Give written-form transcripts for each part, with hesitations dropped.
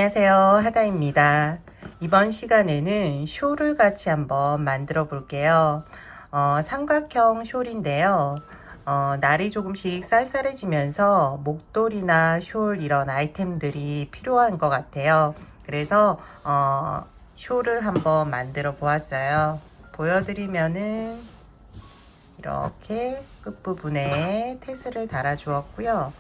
안녕하세요, 하다입니다. 이번 시간에는 숄을 같이 한번 만들어 볼게요. 삼각형 숄인데요. 날이 조금씩 쌀쌀해지면서 목도리나 숄 이런 아이템들이 필요한 것 같아요. 그래서 숄을 한번 만들어 보았어요. 보여드리면은 이렇게 끝부분에 테스를 달아 주었고요.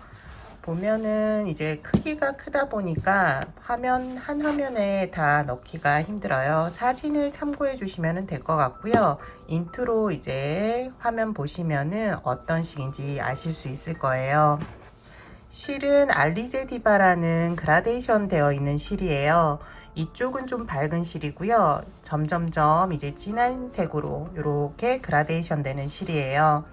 보면은 이제 크기가 크다 보니까 한 화면에 다 넣기가 힘들어요. 사진을 참고해 주시면 될 것 같고요. 인트로 이제 화면 보시면은 어떤 식인지 아실 수 있을 거예요. 실은 알리제 디바라는 그라데이션 되어 있는 실이에요. 이쪽은 좀 밝은 실이고요. 점점점 이제 진한 색으로 이렇게 그라데이션 되는 실이에요.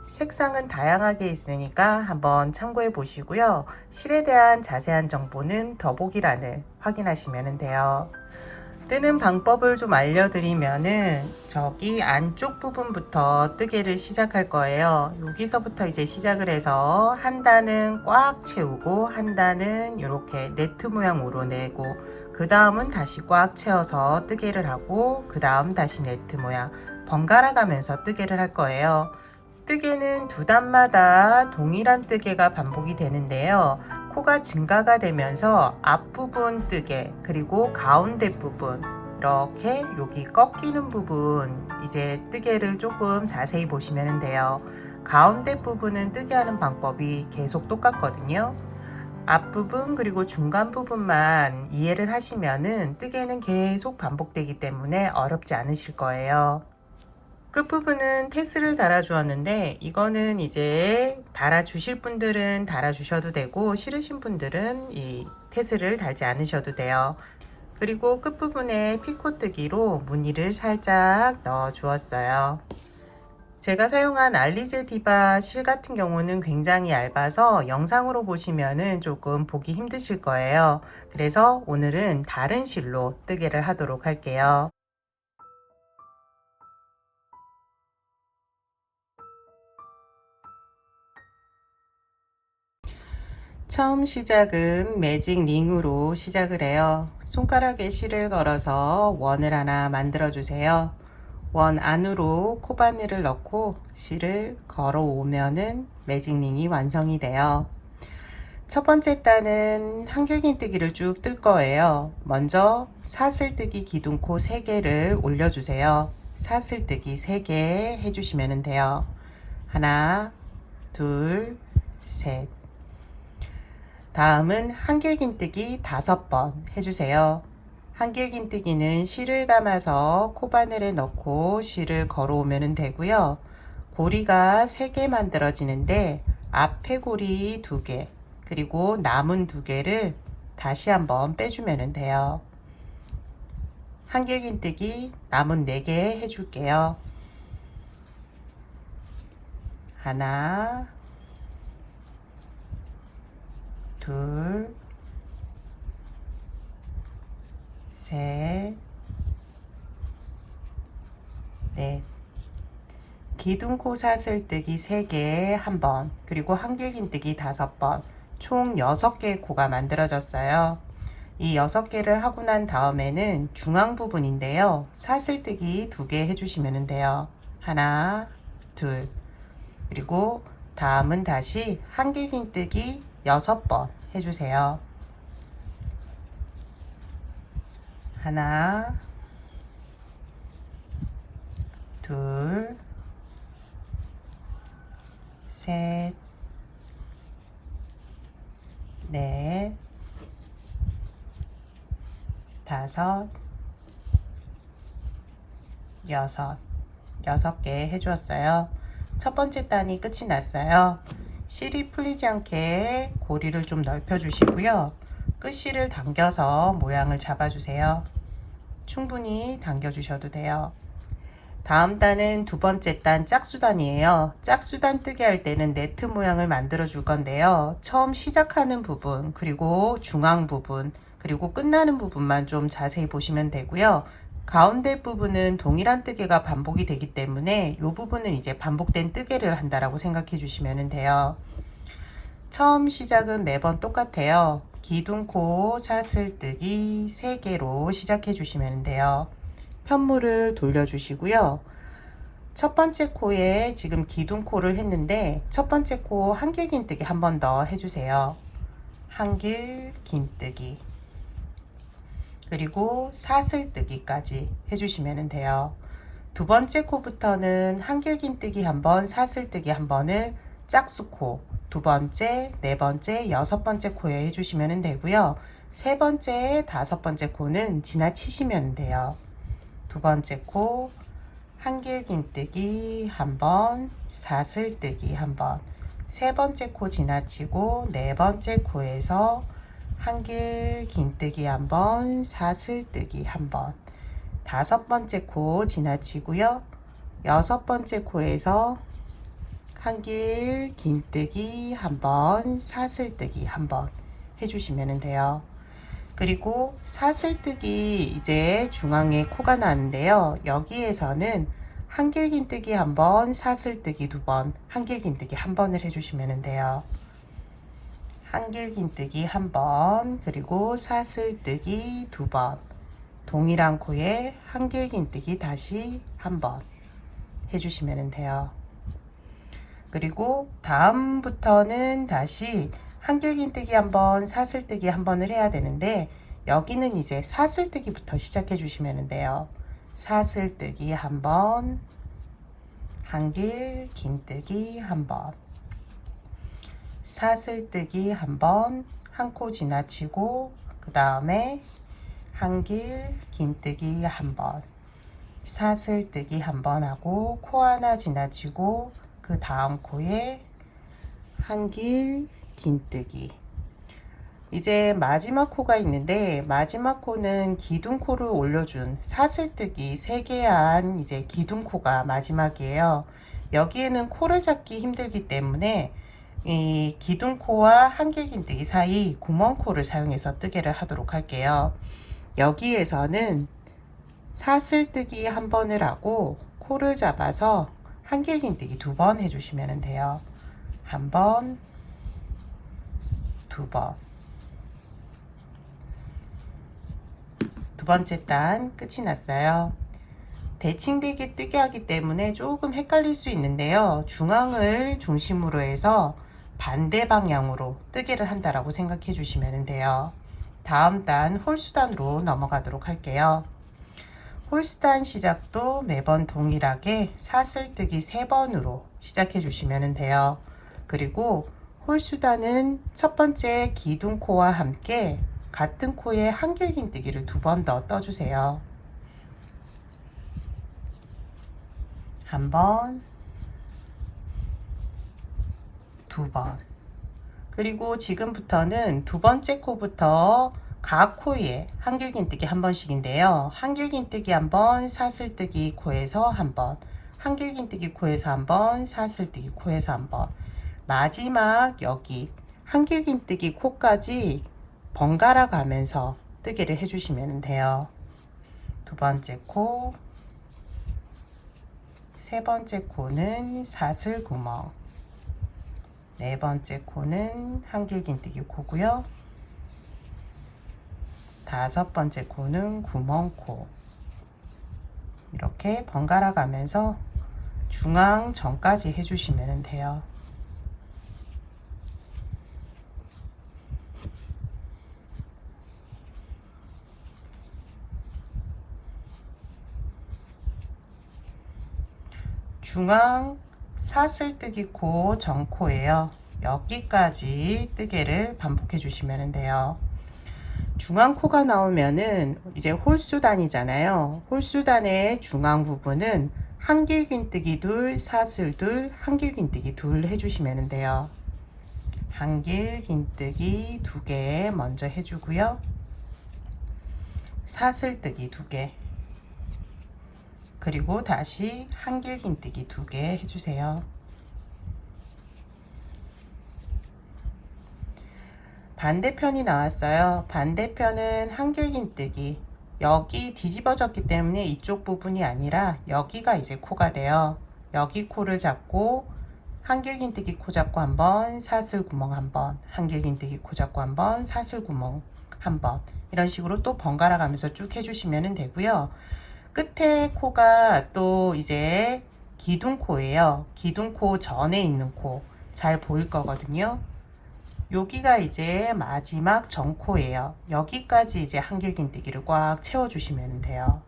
색상은 다양하게 있으니까 한번 참고해 보시고요. 실에 대한 자세한 정보는 더보기란을 확인하시면 돼요. 뜨는 방법을 좀 알려드리면은 저기 안쪽 부분부터 뜨개를 시작할 거예요. 여기서부터 이제 시작을 해서 한 단은 꽉 채우고 한 단은 이렇게 네트 모양으로 내고 그 다음은 다시 꽉 채워서 뜨개를 하고 그 다음 다시 네트 모양 번갈아 가면서 뜨개를 할 거예요. 뜨개는 두 단마다 동일한 뜨개가 반복이 되는데요. 코가 증가가 되면서 앞부분 뜨개 그리고 가운데 부분 이렇게 여기 꺾이는 부분 이제 뜨개를 조금 자세히 보시면 돼요. 가운데 부분은 뜨개하는 방법이 계속 똑같거든요. 앞부분 그리고 중간 부분만 이해를 하시면은 뜨개는 계속 반복되기 때문에 어렵지 않으실 거예요. 끝부분은 테스를 달아 주었는데 이거는 이제 달아 주실 분들은 달아 주셔도 되고 싫으신 분들은 이 테스를 달지 않으셔도 돼요. 그리고 끝부분에 피코뜨기로 무늬를 살짝 넣어 주었어요. 제가 사용한 알리제 디바 실 같은 경우는 굉장히 얇아서 영상으로 보시면은 조금 보기 힘드실 거예요. 그래서 오늘은 다른 실로 뜨개를 하도록 할게요. 처음 시작은 매직 링으로 시작을 해요. 손가락에 실을 걸어서 원을 하나 만들어 주세요. 원 안으로 코바늘을 넣고 실을 걸어 오면은 매직 링이 완성이 돼요. 첫 번째 단은 한길긴뜨기를 쭉 뜰 거예요. 먼저 사슬뜨기 기둥코 3개를 올려주세요. 사슬뜨기 3개 해주시면 돼요. 하나, 둘, 셋. 다음은 한길긴뜨기 5번 해주세요. 한길긴뜨기는 실을 감아서 코바늘에 넣고 실을 걸어오면 되고요. 고리가 3개 만들어지는데 앞에 고리 2개 그리고 남은 2개를 다시 한번 빼주면 돼요. 한길긴뜨기 남은 4개 해줄게요. 하나, 둘, 셋, 넷. 기둥코 사슬뜨기 3개 1번, 그리고 한길긴뜨기 5번, 총 6개의 코가 만들어졌어요. 이 6개를 하고 난 다음에는 중앙 부분인데요. 사슬뜨기 2개 해주시면 돼요. 하나, 둘. 그리고 다음은 다시 한길긴뜨기 6번 해주세요. 하나, 둘, 셋, 넷, 다섯, 여섯. 6개 해주었어요. 첫 번째 단이 끝이 났어요. 실이 풀리지 않게 고리를 좀 넓혀 주시고요. 끝실을 당겨서 모양을 잡아 주세요. 충분히 당겨 주셔도 돼요. 다음 단은 두 번째 단 짝수단이에요. 짝수단 뜨게 할 때는 네트 모양을 만들어 줄 건데요. 처음 시작하는 부분, 그리고 중앙 부분, 그리고 끝나는 부분만 좀 자세히 보시면 되고요. 가운데 부분은 동일한 뜨개가 반복이 되기 때문에 이 부분은 이제 반복된 뜨개를 한다라고 생각해 주시면 돼요. 처음 시작은 매번 똑같아요. 기둥코 사슬뜨기 3개로 시작해 주시면 돼요. 편물을 돌려주시고요. 첫 번째 코에 지금 기둥코를 했는데 첫 번째 코 한길 긴뜨기 한 번 더 해주세요. 한길 긴뜨기 그리고 사슬뜨기까지 해주시면 돼요. 두 번째 코부터는 한길 긴뜨기 한 번, 사슬뜨기 한 번을 짝수코 두 번째, 네 번째, 여섯 번째 코에 해주시면 되고요. 세 번째, 다섯 번째 코는 지나치시면 돼요. 두 번째 코 한길 긴뜨기 한 번, 사슬뜨기 한 번, 세 번째 코 지나치고 네 번째 코에서 한길 긴뜨기 한 번, 사슬뜨기 한 번, 다섯 번째 코 지나치고요. 여섯 번째 코에서 한길 긴뜨기 한 번, 사슬뜨기 한 번 해주시면 돼요. 그리고 사슬뜨기 이제 중앙에 코가 나는데요. 여기에서는 한길 긴뜨기 한 번, 사슬뜨기 두 번, 한길 긴뜨기 한 번을 해주시면 돼요. 한길 긴뜨기 한 번, 그리고 사슬뜨기 두 번, 동일한 코에 한길 긴뜨기 다시 한 번 해주시면 돼요. 그리고 다음부터는 다시 한길 긴뜨기 한 번, 사슬뜨기 한 번을 해야 되는데 여기는 이제 사슬뜨기부터 시작해 주시면 돼요. 사슬뜨기 한 번, 한길 긴뜨기 한 번, 사슬뜨기 한 번, 한 코 지나치고 그 다음에 한길 긴뜨기 한 번, 사슬뜨기 한 번 하고 코 하나 지나치고 그 다음 코에 한길 긴뜨기. 이제 마지막 코가 있는데 마지막 코는 기둥코를 올려준 사슬뜨기 3개 한 이제 기둥코가 마지막이에요. 여기에는 코를 잡기 힘들기 때문에 이 기둥코와 한길 긴뜨기 사이 구멍코를 사용해서 뜨개를 하도록 할게요. 여기에서는 사슬뜨기 한 번을 하고 코를 잡아서 한길 긴뜨기 두 번 해주시면 돼요. 한 번, 두 번. 두 번째 단 끝이 났어요. 대칭되게 뜨게 하기 때문에 조금 헷갈릴 수 있는데요. 중앙을 중심으로 해서 반대 방향으로 뜨개를 한다라고 생각해 주시면 돼요. 다음 단 홀수단으로 넘어가도록 할게요. 홀수단 시작도 매번 동일하게 사슬뜨기 3번으로 시작해 주시면 돼요. 그리고 홀수단은 첫 번째 기둥코와 함께 같은 코에 한길 긴뜨기를 두 번 더 떠주세요. 한 번, 두 번. 그리고 지금부터는 두 번째 코부터 각 코에 한길 긴뜨기 한 번씩인데요. 한길 긴뜨기 한 번, 사슬뜨기 코에서 한 번, 한길 긴뜨기 코에서 한 번, 사슬뜨기 코에서 한 번. 마지막 여기 한길 긴뜨기 코까지 번갈아 가면서 뜨개를 해주시면 돼요. 두 번째 코, 세 번째 코는 사슬 구멍, 네 번째 코는 한길 긴뜨기 코고요. 다섯 번째 코는 구멍코. 이렇게 번갈아 가면서 중앙 전까지 해주시면 돼요. 중앙 사슬뜨기 코 전코예요. 여기까지 뜨개를 반복해 주시면 돼요. 중앙 코가 나오면은 이제 홀수단이잖아요. 홀수단의 중앙 부분은 한길 긴뜨기 둘, 사슬 둘, 한길 긴뜨기 둘 해주시면 돼요. 한길 긴뜨기 2개 먼저 해주고요. 사슬뜨기 2개. 그리고 다시 한길 긴뜨기 2개 해주세요. 반대편이 나왔어요. 반대편은 한길 긴뜨기. 여기 뒤집어졌기 때문에 이쪽 부분이 아니라 여기가 이제 코가 돼요. 여기 코를 잡고 한길긴뜨기 코 잡고 한번 사슬구멍 한번, 한길긴뜨기 코 잡고 한번 사슬구멍 한번, 이런 식으로 또 번갈아 가면서 쭉 해주시면 되고요. 끝에 코가 또 이제 기둥코예요. 기둥코 전에 있는 코 잘 보일 거거든요. 여기가 이제 마지막 정코예요. 여기까지 이제 한길긴뜨기를 꽉 채워주시면 돼요.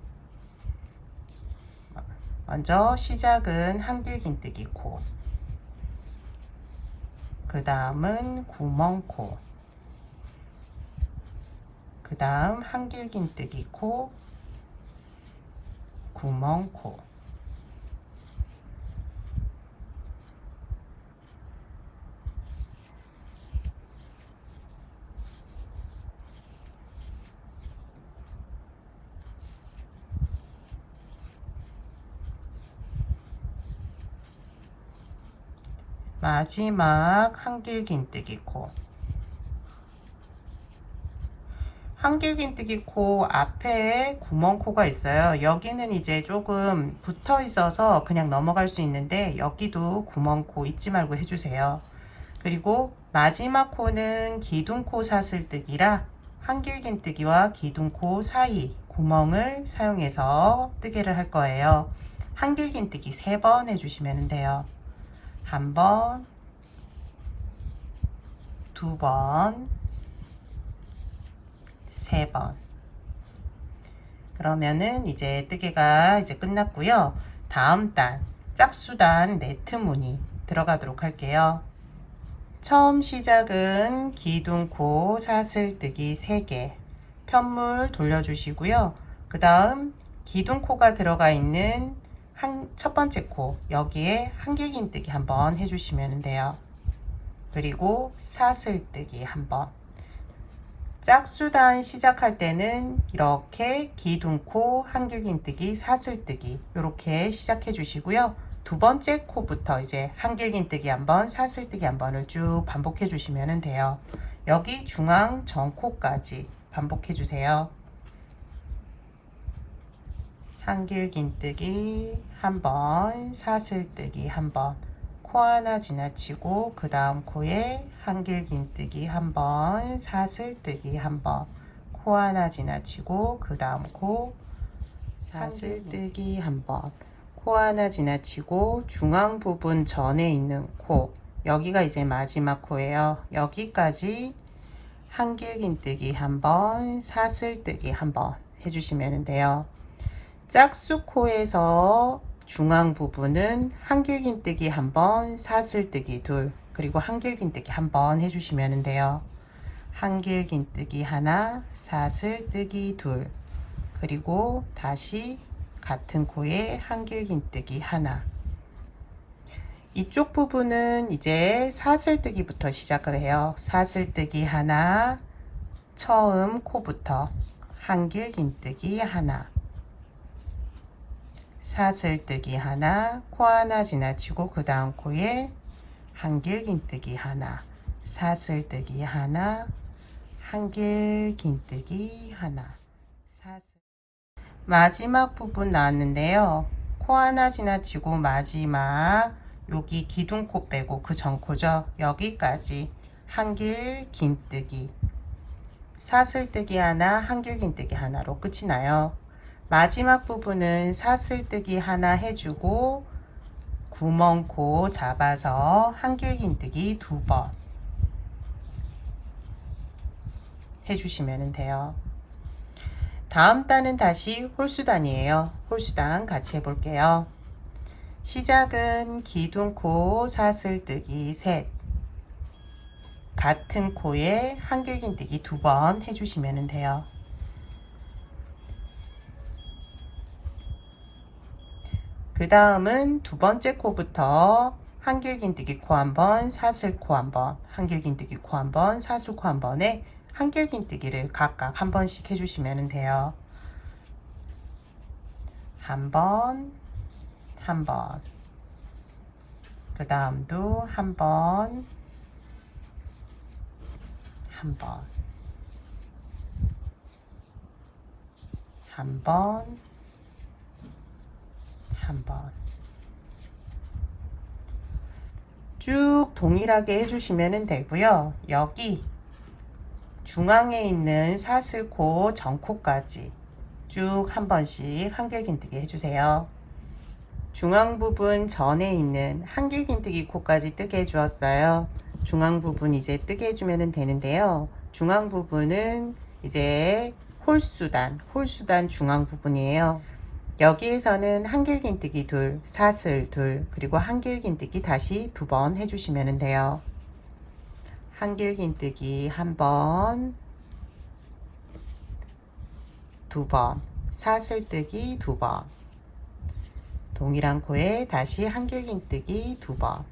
먼저 시작은 한길긴뜨기 코, 그 다음은 구멍코, 그 다음 한길긴뜨기 코, 구멍코, 마지막 한길긴뜨기 코. 한길긴뜨기 코 앞에 구멍코가 있어요. 여기는 이제 조금 붙어 있어서 그냥 넘어갈 수 있는데 여기도 구멍코 잊지 말고 해주세요. 그리고 마지막 코는 기둥코 사슬뜨기라 한길긴뜨기와 기둥코 사이 구멍을 사용해서 뜨개를 할 거예요. 한길긴뜨기 3번 해주시면 돼요. 1번, 2번, 3번. 그러면은 이제 뜨개가 이제 끝났고요. 다음 단 짝수단 네트 무늬 들어가도록 할게요. 처음 시작은 기둥코 사슬뜨기 3개 편물 돌려주시고요. 그 다음 기둥코가 들어가 있는 첫 번째 코 여기에 한길긴뜨기 한번 해주시면 돼요. 그리고 사슬뜨기 한번. 짝수단 시작할 때는 이렇게 기둥코, 한길긴뜨기, 사슬뜨기 이렇게 시작해 주시고요. 두 번째 코부터 이제 한길긴뜨기 한번, 사슬뜨기 한번을 쭉 반복해 주시면 돼요. 여기 중앙 정코까지 반복해 주세요. 한길긴뜨기 한번, 사슬뜨기 한번, 코 하나 지나치고 그 다음 코에 한길긴뜨기 한번, 사슬뜨기 한번, 코 하나 지나치고 그 다음 코 사슬뜨기 한번, 코 하나 지나치고 중앙 부분 전에 있는 코 여기가 이제 마지막 코예요. 여기까지 한길긴뜨기 한번, 사슬뜨기 한번 해주시면 돼요. 짝수코에서 중앙 부분은 한길긴뜨기 한번, 사슬뜨기 둘, 그리고 한길긴뜨기 한번 해주시면 돼요. 한길긴뜨기 하나, 사슬뜨기 둘, 그리고 다시 같은 코에 한길긴뜨기 하나. 이쪽 부분은 이제 사슬뜨기부터 시작을 해요. 사슬뜨기 하나, 처음 코부터 한길긴뜨기 하나, 사슬뜨기 하나, 코 하나 지나치고 그 다음 코에 한길긴뜨기 하나, 사슬뜨기 하나, 한길긴뜨기 하나, 사슬. 마지막 부분 나왔는데요. 코 하나 지나치고 마지막 여기 기둥코 빼고 그 전코죠. 여기까지 한길긴뜨기, 사슬뜨기 하나, 한길긴뜨기 하나로 끝이 나요. 마지막 부분은 사슬뜨기 하나 해주고 구멍코 잡아서 한길긴뜨기 2번 해주시면 돼요. 다음 단은 다시 홀수단이에요. 홀수단 같이 해볼게요. 시작은 기둥코 사슬뜨기 셋, 같은 코에 한길긴뜨기 2번 해주시면 돼요. 그 다음은 두 번째 코부터 한길긴뜨기 코 한번, 사슬코 한번, 한길긴뜨기 코 한번, 사슬코 한 번에 한길긴뜨기를 각각 한 번씩 해주시면 돼요. 한 번, 한 번, 그 다음도 한 번, 한 번, 한 번, 한 번. 쭉 동일하게 해주시면 되고요. 여기 중앙에 있는 사슬코 전코까지 쭉 한 번씩 한길긴뜨기 해주세요. 중앙 부분 전에 있는 한길긴뜨기 코까지 뜨게 해주었어요. 중앙 부분 이제 뜨게 해주면 되는데요. 중앙 부분은 이제 홀수단 중앙 부분이에요. 여기에서는 한길긴뜨기 둘, 사슬 둘, 그리고 한길긴뜨기 다시 2번 해주시면 돼요. 한길긴뜨기 1번, 2번, 사슬뜨기 2번, 동일한 코에 다시 한길긴뜨기 2번,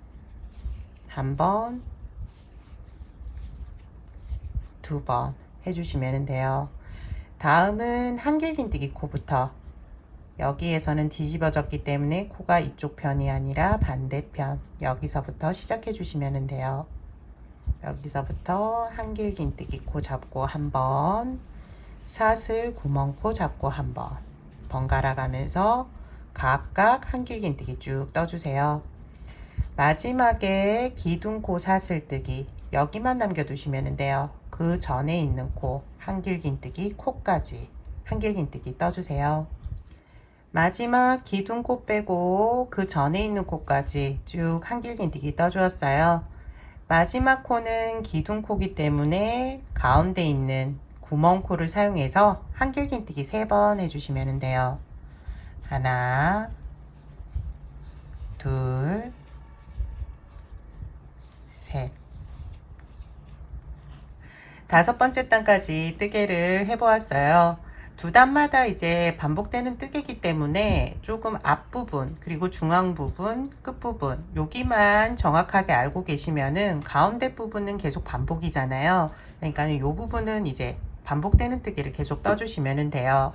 1번, 2번 해주시면 돼요. 다음은 한길긴뜨기 코부터 여기에서는 뒤집어졌기 때문에 코가 이쪽 편이 아니라 반대편, 여기서부터 시작해 주시면 돼요. 여기서부터 한길긴뜨기 코 잡고 1번, 사슬 구멍코 잡고 1번 번갈아 가면서 각각 한길긴뜨기 쭉 떠주세요. 마지막에 기둥코 사슬뜨기 여기만 남겨두시면 돼요. 그 전에 있는 코 한길긴뜨기 코까지 한길긴뜨기 떠주세요. 마지막 기둥코 빼고 그 전에 있는 코까지 쭉 한길긴뜨기 떠주었어요. 마지막 코는 기둥코기 때문에 가운데 있는 구멍코를 사용해서 한길긴뜨기 3번 해주시면 돼요. 하나, 둘, 셋. 5번째 단까지 뜨개를 해보았어요. 2단마다 이제 반복되는 뜨개이기 때문에 조금 앞부분 그리고 중앙 부분 끝부분 여기만 정확하게 알고 계시면은 가운데 부분은 계속 반복이잖아요. 그러니까 이 부분은 이제 반복되는 뜨개를 계속 떠주시면 돼요.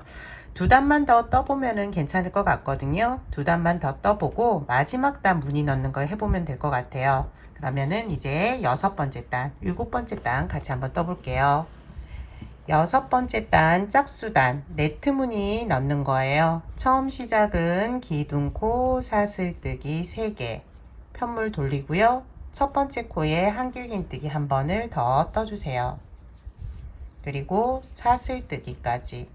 2단만 더 떠보면은 괜찮을 것 같거든요. 2단만 더 떠보고 마지막 단 무늬 넣는 거 해보면 될 것 같아요. 그러면은 이제 6번째 단, 7번째 단 같이 한번 떠볼게요. 6번째 단 짝수단 네트 무늬 넣는 거예요. 처음 시작은 기둥코 사슬뜨기 3개 편물 돌리고요. 첫 번째 코에 한길긴뜨기 1번을 더 떠주세요. 그리고 사슬뜨기까지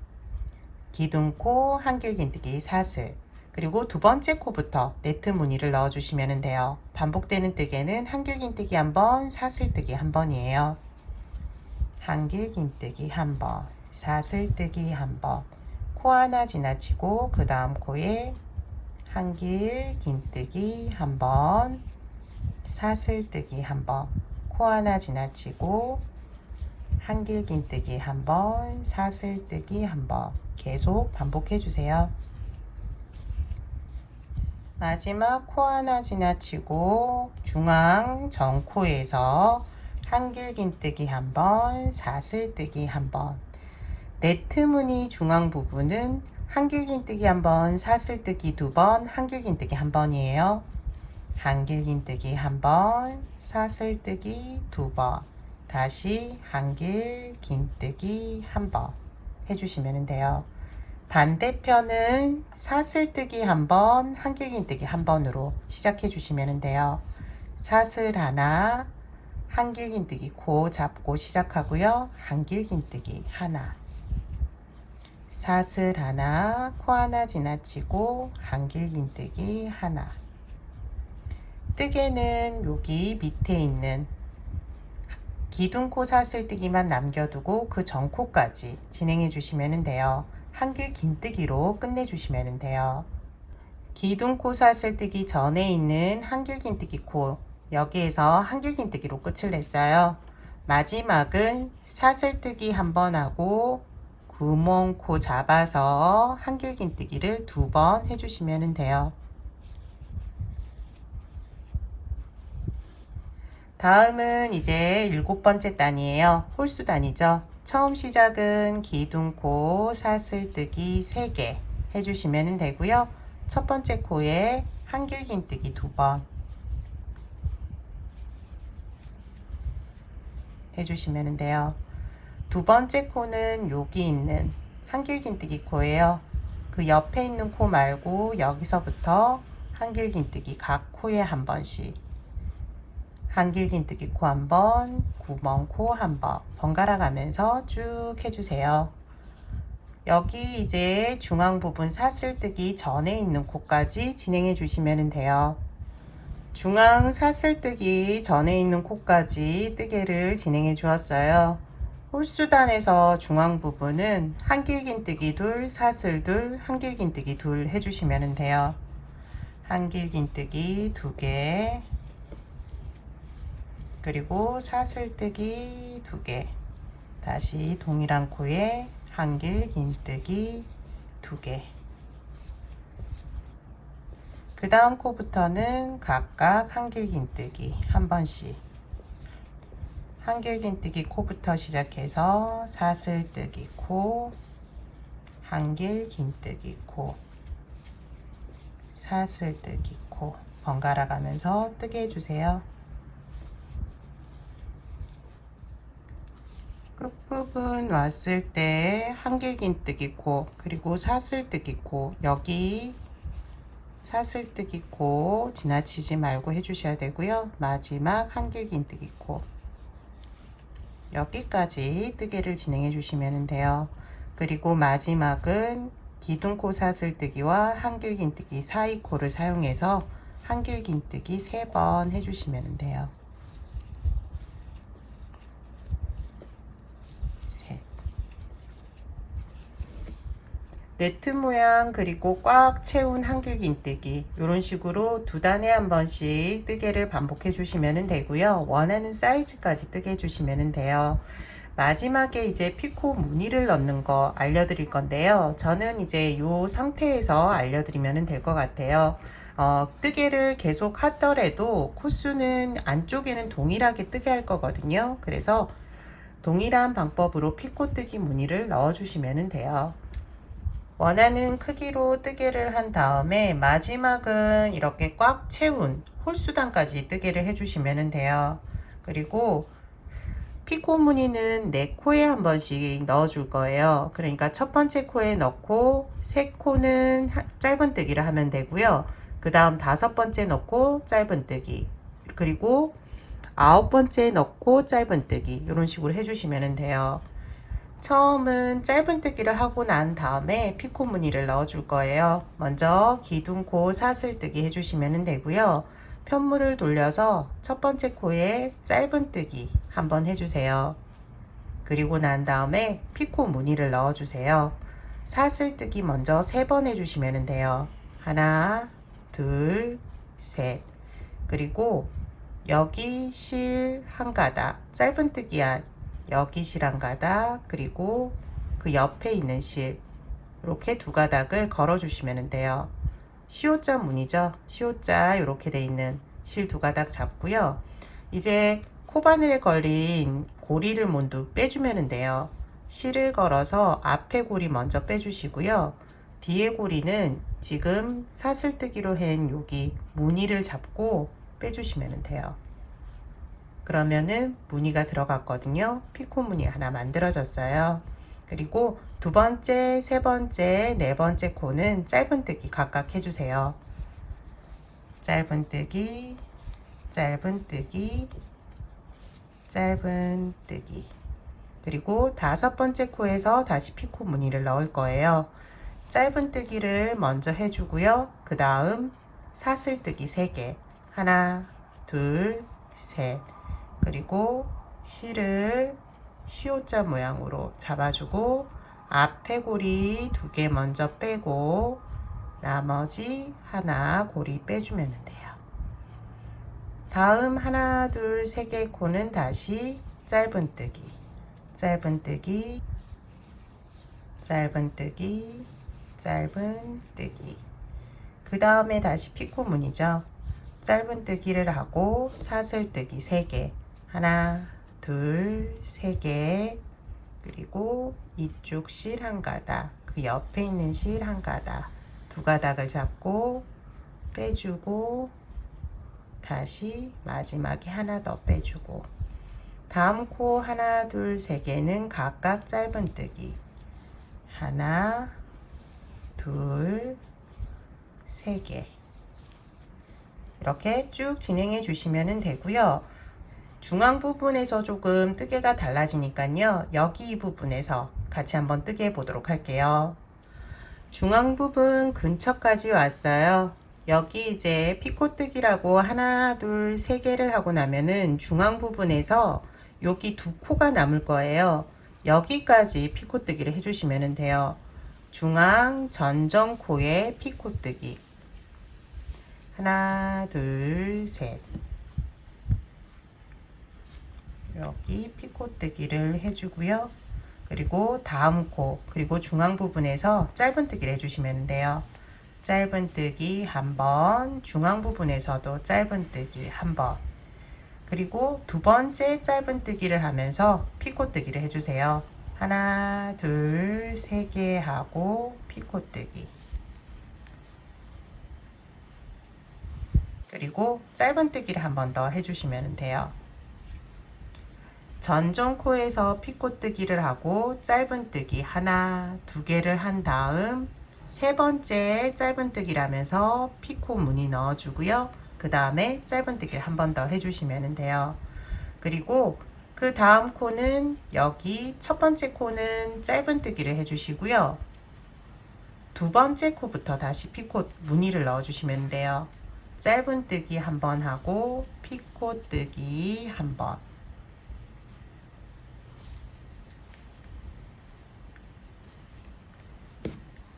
기둥코 한길긴뜨기 사슬, 그리고 2번째 코부터 네트 무늬를 넣어 주시면 돼요. 반복되는 뜨개는 한길긴뜨기 1번, 사슬뜨기 1번이에요. 한길긴뜨기 1번, 사슬뜨기 1번, 코 하나 지나치고 그 다음 코에 한길긴뜨기 1번, 사슬뜨기 1번, 코 하나 지나치고 한길긴뜨기 1번, 사슬뜨기 1번 계속 반복해 주세요. 마지막 코 하나 지나치고 중앙 전코에서 한길긴뜨기 1번, 사슬뜨기 1번. 네트 무늬 중앙 부분은 한길긴뜨기 1번, 사슬뜨기 2번, 한길긴뜨기 1번이에요. 한길긴뜨기 1번, 사슬뜨기 2번, 다시 한길긴뜨기 1번 해주시면 돼요. 반대편은 사슬뜨기 1번, 한길긴뜨기 1번으로 시작해 주시면 돼요. 사슬 하나, 한길긴뜨기 코 잡고 시작하고요. 한길긴뜨기 하나, 사슬 하나, 코 하나 지나치고 한길긴뜨기 하나. 뜨개는 여기 밑에 있는 기둥코 사슬뜨기만 남겨두고 그 전코까지 진행해 주시면 돼요. 한길긴뜨기로 끝내 주시면 돼요. 기둥코 사슬뜨기 전에 있는 한길긴뜨기 코, 여기에서 한길긴뜨기로 끝을 냈어요. 마지막은 사슬뜨기 1번 하고 구멍코 잡아서 한길긴뜨기를 2번 해주시면 돼요. 다음은 이제 7번째 단이에요. 홀수 단이죠. 처음 시작은 기둥코 사슬뜨기 3개 해주시면 되고요. 첫 번째 코에 한길긴뜨기 2번 해주시면 돼요. 두 번째 코는 여기 있는 한길긴뜨기 코예요. 그 옆에 있는 코 말고 여기서부터 한길긴뜨기 각 코에 한 번씩 한길긴뜨기 코 한번, 구멍 코 한번 번갈아 가면서 쭉 해주세요. 여기 이제 중앙 부분 사슬뜨기 전에 있는 코까지 진행해 주시면 돼요. 중앙 사슬뜨기 전에 있는 코까지 뜨개를 진행해 주었어요. 홀수단에서 중앙 부분은 한길긴뜨기 둘, 사슬 둘, 한길긴뜨기 둘 해주시면 돼요. 한길긴뜨기 2개, 그리고 사슬뜨기 2개, 다시 동일한 코에 한길긴뜨기 2개. 그 다음 코부터는 각각 한길긴뜨기 한 번씩. 한길긴뜨기 코부터 시작해서 사슬뜨기 코, 한길긴뜨기 코, 사슬뜨기 코 번갈아 가면서 뜨게 해주세요. 끝부분 왔을 때 한길긴뜨기 코, 그리고 사슬뜨기 코, 여기 사슬뜨기 코 지나치지 말고 해주셔야 되고요. 마지막 한길긴뜨기 코, 여기까지 뜨개를 진행해 주시면 돼요. 그리고 마지막은 기둥코 사슬뜨기와 한길긴뜨기 사이 코를 사용해서 한길긴뜨기 3번 해주시면 돼요. 네트 모양 그리고 꽉 채운 한길긴뜨기 이런 식으로 2단에 한 번씩 뜨개를 반복해 주시면 되고요. 원하는 사이즈까지 뜨개 주시면 돼요. 마지막에 이제 피코 무늬를 넣는 거 알려드릴 건데요. 저는 이제 이 상태에서 알려드리면 될 것 같아요. 뜨개를 계속 하더라도 코수는 안쪽에는 동일하게 뜨게 할 거거든요. 그래서 동일한 방법으로 피코 뜨기 무늬를 넣어 주시면 돼요. 원하는 크기로 뜨개를 한 다음에 마지막은 이렇게 꽉 채운 홀수단까지 뜨개를 해주시면 돼요. 그리고 피코 무늬는 4코에 한 번씩 넣어 줄 거예요. 그러니까 첫 번째 코에 넣고 3코는 짧은 뜨기를 하면 되고요. 그 다음 5번째 넣고 짧은 뜨기, 그리고 9번째 넣고 짧은 뜨기, 이런 식으로 해주시면 돼요. 처음은 짧은 뜨기를 하고 난 다음에 피코 무늬를 넣어 줄 거예요. 먼저 기둥코 사슬뜨기 해주시면 되고요. 편물을 돌려서 첫 번째 코에 짧은 뜨기 한번 해주세요. 그리고 난 다음에 피코 무늬를 넣어 주세요. 사슬뜨기 먼저 3번 해주시면 돼요. 하나, 둘, 셋. 그리고 여기 실 한 가닥, 짧은 뜨기 한 여기 실 한 가닥, 그리고 그 옆에 있는 실, 이렇게 2가닥을 걸어 주시면 돼요. 시옷자 무늬죠. 시옷자 이렇게 돼 있는 실 2가닥 잡고요. 이제 코바늘에 걸린 고리를 모두 빼주면 돼요. 실을 걸어서 앞에 고리 먼저 빼주시고요. 뒤에 고리는 지금 사슬뜨기로 한 여기 무늬를 잡고 빼주시면 돼요. 그러면은 무늬가 들어갔거든요. 피코 무늬 하나 만들어졌어요. 그리고 2번째, 3번째, 4번째 코는 짧은뜨기 각각 해주세요. 짧은뜨기, 짧은뜨기, 짧은뜨기. 그리고 5번째 코에서 다시 피코 무늬를 넣을 거예요. 짧은뜨기를 먼저 해주고요. 그 다음 사슬뜨기 3개, 하나, 둘, 셋. 그리고 실을 시옷자 모양으로 잡아주고 앞에 고리 2개 먼저 빼고 나머지 하나 고리 빼주면 돼요. 다음 하나, 둘, 3개 코는 다시 짧은뜨기, 짧은뜨기, 짧은뜨기, 짧은뜨기. 그 다음에 다시 피코 무늬죠. 짧은뜨기를 하고 사슬뜨기 3개, 하나, 둘, 3개, 그리고 이쪽 실 한 가닥, 그 옆에 있는 실 한 가닥, 2가닥을 잡고 빼주고 다시 마지막에 하나 더 빼주고, 다음 코 하나, 둘, 3개는 각각 짧은뜨기, 하나, 둘, 3개. 이렇게 쭉 진행해 주시면 되고요. 중앙 부분에서 조금 뜨개가 달라지니까요. 여기 이 부분에서 같이 한번 뜨개 보도록 할게요. 중앙 부분 근처까지 왔어요. 여기 이제 피코뜨기라고 하나, 둘, 세 개를 하고 나면은 중앙 부분에서 여기 두 코가 남을 거예요. 여기까지 피코뜨기를 해주시면 돼요. 중앙 전정코에 피코뜨기. 하나, 둘, 셋. 여기 피코뜨기를 해주고요. 그리고 다음 코, 그리고 중앙 부분에서 짧은뜨기를 해주시면 돼요. 짧은뜨기 한 번, 중앙 부분에서도 짧은뜨기 한 번, 그리고 두 번째 짧은뜨기를 하면서 피코뜨기를 해주세요. 하나, 둘, 세 개 하고 피코뜨기. 그리고 짧은뜨기를 한 번 더 해주시면 돼요. 전정코에서 피코뜨기를 하고 짧은뜨기 하나, 두 개를 한 다음 세 번째 짧은뜨기를 하면서 피코 무늬 넣어주고요. 그 다음에 짧은뜨기를 한 번 더 해주시면 돼요. 그리고 그 다음 코는 여기 첫 번째 코는 짧은뜨기를 해주시고요. 두 번째 코부터 다시 피코 무늬를 넣어주시면 돼요. 짧은뜨기 한 번 하고 피코뜨기 한 번.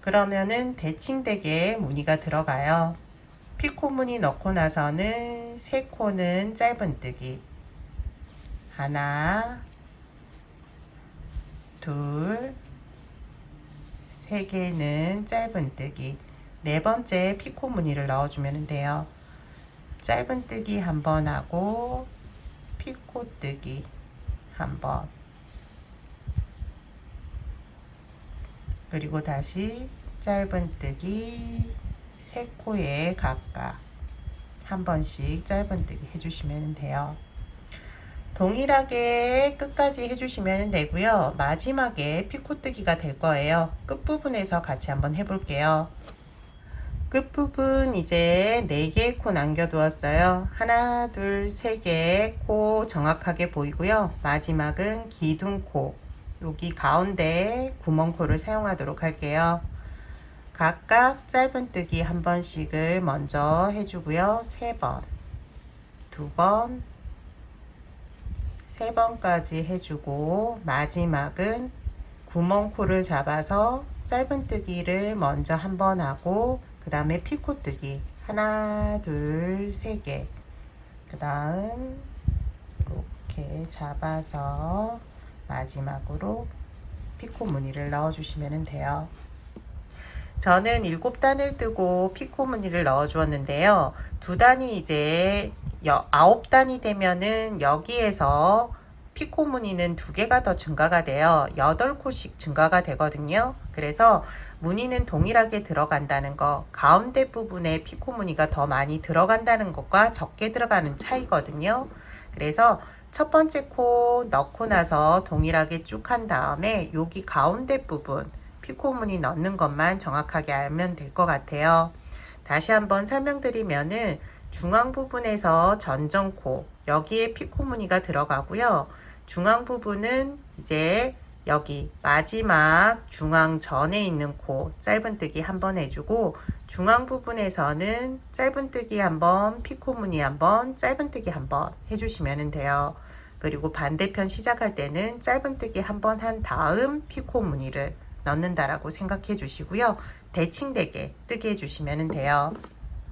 그러면은 대칭되게 무늬가 들어가요. 피코 무늬 넣고 나서는 세 코는 짧은뜨기. 하나, 둘, 세 개는 짧은뜨기. 네 번째 피코 무늬를 넣어주면 돼요. 짧은뜨기 한 번 하고 피코뜨기 한 번. 그리고 다시 짧은뜨기 세 코에 각각 한 번씩 짧은뜨기 해주시면 돼요. 동일하게 끝까지 해주시면 되고요. 마지막에 피코뜨기가 될 거예요. 끝부분에서 같이 한번 해볼게요. 끝부분 이제 4개의 코 남겨두었어요. 하나, 둘, 세 개의 코 정확하게 보이고요. 마지막은 기둥코, 여기 가운데 구멍코를 사용하도록 할게요. 각각 짧은뜨기 한 번씩을 먼저 해주고요. 3번, 2번, 3번까지 해주고 마지막은 구멍코를 잡아서 짧은뜨기를 먼저 한 번 하고 그 다음에 피코뜨기 하나, 둘, 세 개. 그 다음 이렇게 잡아서 마지막으로 피코 무늬를 넣어주시면 돼요. 저는 7단을 뜨고 피코 무늬를 넣어 주었는데요. 2단이 이제 9단이 되면은 여기에서 피코 무늬는 2개가 더 증가가 돼요. 8코씩 증가가 되거든요. 그래서 무늬는 동일하게 들어간다는 거, 가운데 부분에 피코 무늬가 더 많이 들어간다는 것과 적게 들어가는 차이거든요. 그래서 첫 번째 코 넣고 나서 동일하게 쭉 한 다음에 여기 가운데 부분 피코 무늬 넣는 것만 정확하게 알면 될 것 같아요. 다시 한번 설명드리면은 중앙 부분에서 전정코 여기에 피코 무늬가 들어가고요. 중앙 부분은 이제 여기 마지막 중앙 전에 있는 코 짧은뜨기 한번 해주고 중앙 부분에서는 짧은뜨기 한번 피코 무늬 한번 짧은뜨기 한번 해주시면 돼요. 그리고 반대편 시작할 때는 짧은뜨기 한번 한 다음 피코 무늬를 넣는다라고 생각해 주시고요. 대칭되게 뜨게 해주시면 돼요.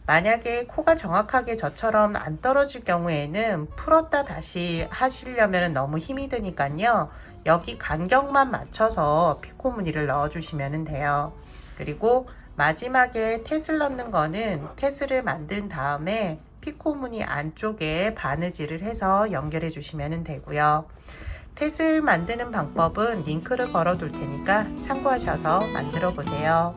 만약에 코가 정확하게 저처럼 안 떨어질 경우에는 풀었다 다시 하시려면 너무 힘이 드니까요. 여기 간격만 맞춰서 피코 무늬를 넣어 주시면 돼요. 그리고 마지막에 텟을 넣는 거는 텟을 만든 다음에 피코 무늬 안쪽에 바느질을 해서 연결해 주시면 되고요. 텟을 만드는 방법은 링크를 걸어 둘 테니까 참고하셔서 만들어 보세요.